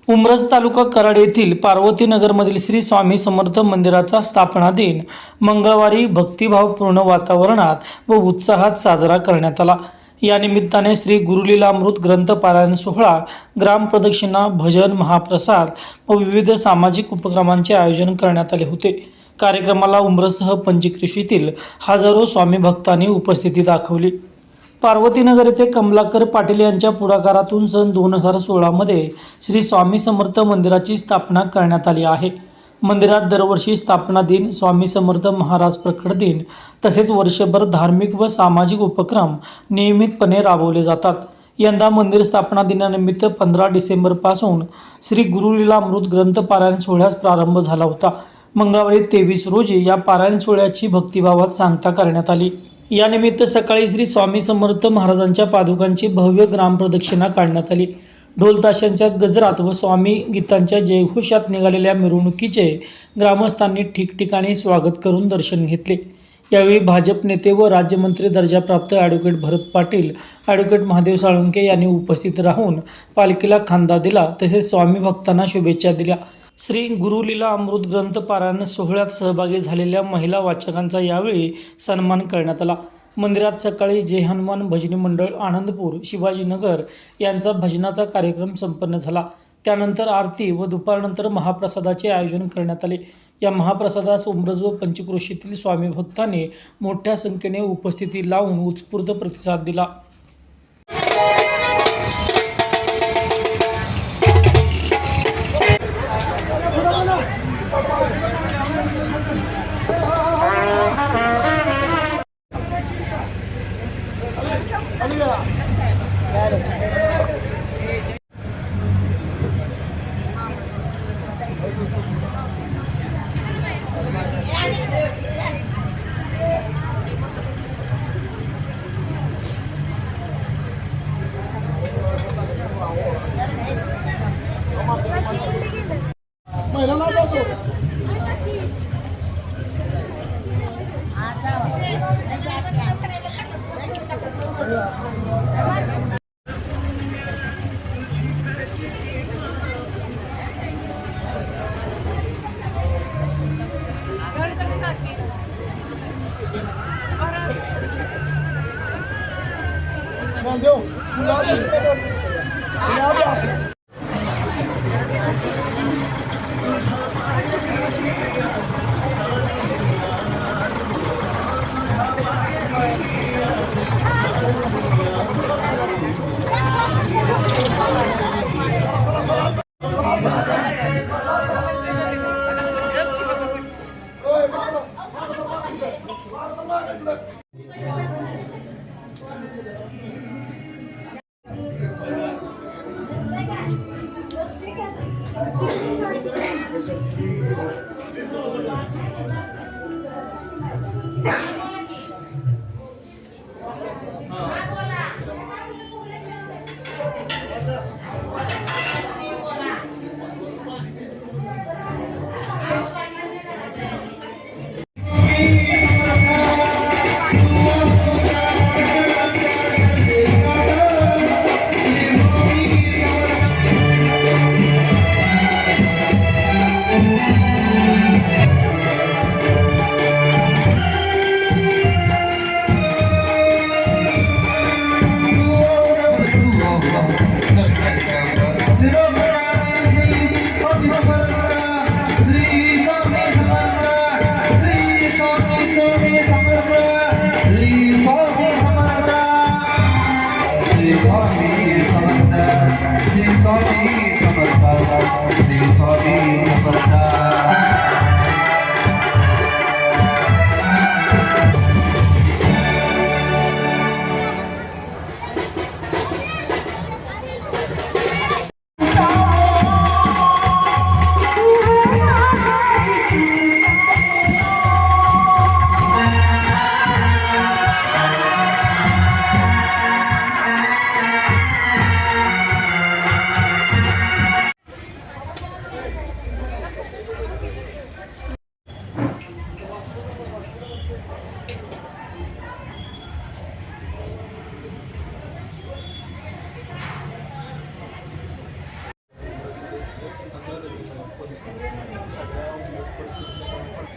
उमरज तालुका कराड येथील पार्वती नगरमधील श्री स्वामी समर्थ मंदिराचा स्थापना दिन मंगळवारी भक्तिभावपूर्ण वातावरणात व उत्साहात साजरा करण्यात आला। या निमित्ताने श्री गुरुलीलामृत ग्रंथ पारायण सोहळा, ग्राम प्रदक्षिणा, भजन, महाप्रसाद व विविध सामाजिक उपक्रमांचे आयोजन करण्यात आले होते। कार्यक्रमाला उमरजसह पंचक्रोशीतील हजारो स्वामी भक्तांनी उपस्थिती दाखवली। पार्वतीनगर येथे कमलाकर पाटील यांच्या पुढाकारातून सन 2016 मध्ये श्री स्वामी समर्थ मंदिराची स्थापना करण्यात आली आहे। मंदिरात दरवर्षी स्थापना दिन, स्वामी समर्थ महाराज प्रकट दिन तसेच वर्षभर धार्मिक व सामाजिक उपक्रम नियमितपणे राबवले जातात। यंदा मंदिर स्थापना दिनानिमित्त 15 डिसेंबर पासून श्री गुरुलीलामृत ग्रंथ पारायण सोहळ्यास प्रारंभ झाला होता। मंगळवारी 23 रोजी या पारायण सोहळ्याची भक्तिभावात सांगता करण्यात आली। यानिमित्त सकाळी श्री स्वामी समर्थ महाराजांच्या पादुकांची भव्य ग्रामप्रदक्षिणा काढण्यात आली। ढोल ताशांच्या गजरात व स्वामी गीतांच्या जयघोषात निघालेल्या मिरवणुकीचे ग्रामस्थांनी ठिकठिकाणी स्वागत करून दर्शन घेतले। यावेळी भाजप नेते व राज्यमंत्री दर्जाप्राप्त ॲडव्होकेट भरत पाटील, ॲडव्होकेट महादेव साळुंखे यांनी उपस्थित राहून पालखीला खांदा दिला, तसेच स्वामी भक्तांना शुभेच्छा दिल्या। श्री गुरुलीला अमृत ग्रंथ पारायण सोहळ्यात सहभागी झालेल्या महिला वाचकांचा यावेळी सन्मान करण्यात आला। मंदिरात सकाळी जय हनुमान भजनी मंडळ आनंदपूर शिवाजीनगर यांचा भजनाचा कार्यक्रम संपन्न झाला। त्यानंतर आरती व दुपारनंतर महाप्रसादाचे आयोजन करण्यात आले। या महाप्रसादास उमरज व पंचक्रोशीतील स्वामी भक्तांनी मोठ्या संख्येने उपस्थिती लावून उत्स्फूर्त प्रतिसाद दिला।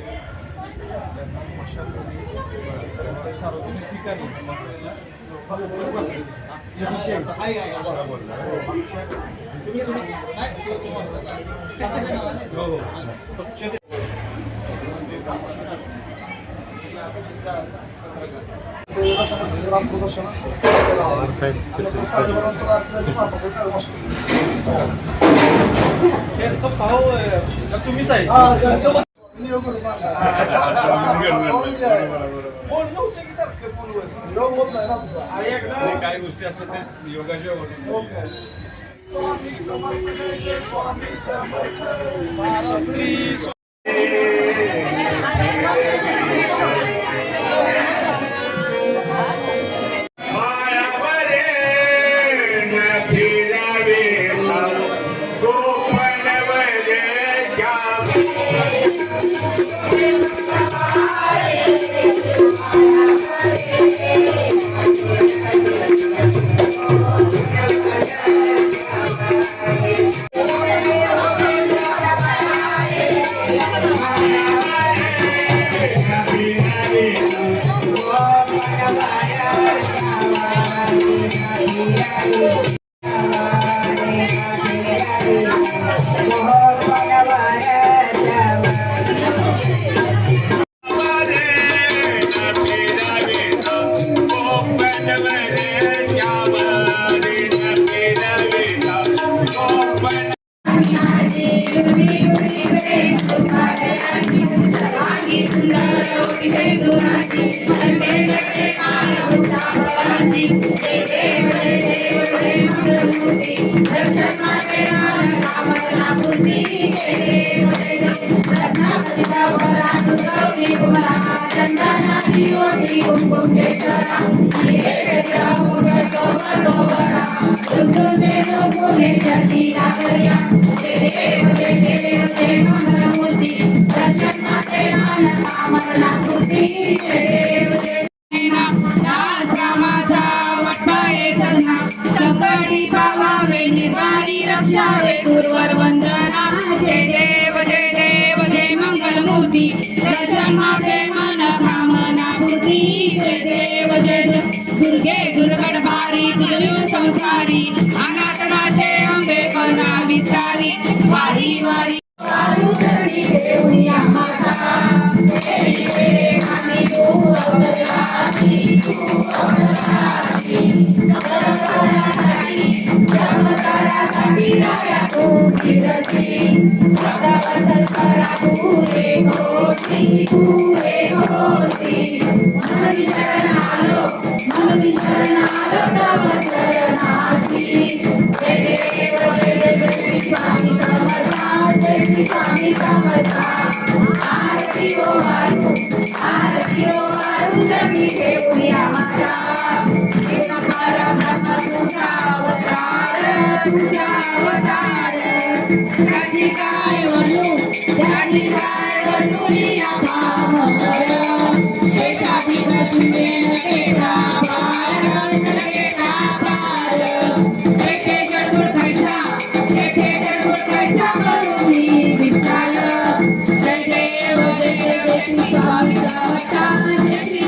त्यांना मशागती सार्वजनिक ठिकाणी मशागतीला उपवास वाटले. त्यांचा भाव तुम्हीच आहे. काही गोष्टी असतात त्या योगाशिवाय होत नाही. सकाळी पावावे निर्वाणी रक्षावे गुरुवर वंदना. जय देव जय मंगलमूर्ती दर्शन मागे मन कामना पूर्ती. जय देव दुर्गे दुर्गड भारी दुर्यो संसारी अनाथनाचे अंबे कना विस्तारी. वारी वारी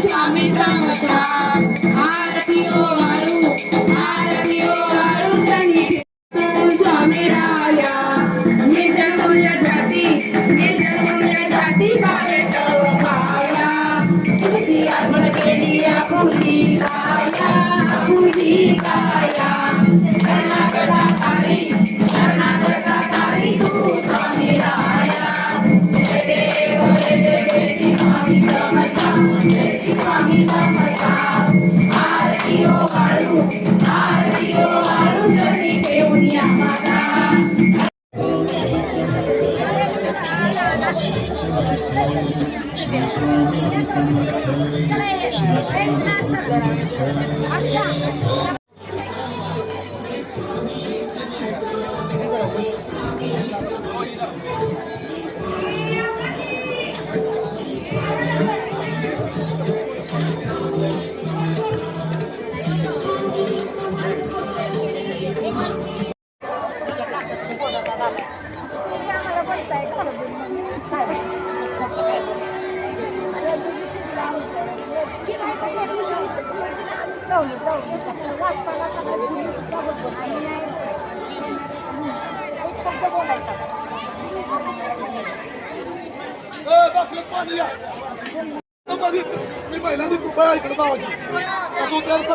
स्वामी समर्था. आरती ओ वाळू संगीत स्वामी राया. निज जाती बारे पाया. तुझी आपण केली आपुली काया. शरणागताकारी तू स्वामी राया. जय देव स्वामी समर्था. स्वामी समर्था. आरती ओ वाळू जरी घेऊन या माझा. मी पहिल्यांदा कृपया इकडे जावायची असं